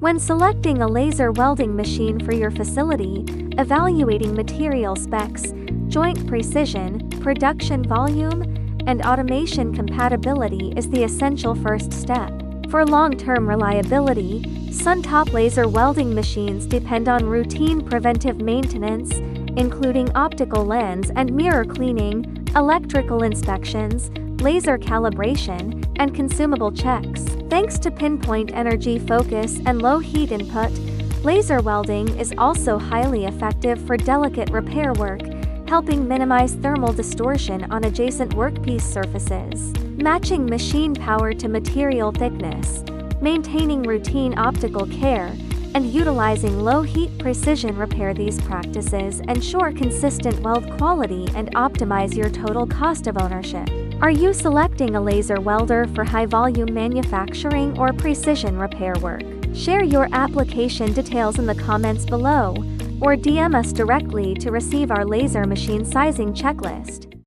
When selecting a laser welding machine for your facility, evaluating material specs, joint precision, production volume, and automation compatibility is the essential first step. For long-term reliability, Suntop laser welding machines depend on routine preventive maintenance, including optical lens and mirror cleaning, electrical inspections, laser calibration, and consumable checks. Thanks to pinpoint energy focus and low heat input, laser welding is also highly effective for delicate repair work, helping minimize thermal distortion on adjacent workpiece surfaces. Matching machine power to material thickness, maintaining routine optical care, and utilizing low-heat precision repair. These practices ensure consistent weld quality and optimize your total cost of ownership. Are you selecting a laser welder for high-volume manufacturing or precision repair work? Share your application details in the comments below, or DM us directly to receive our laser machine sizing checklist.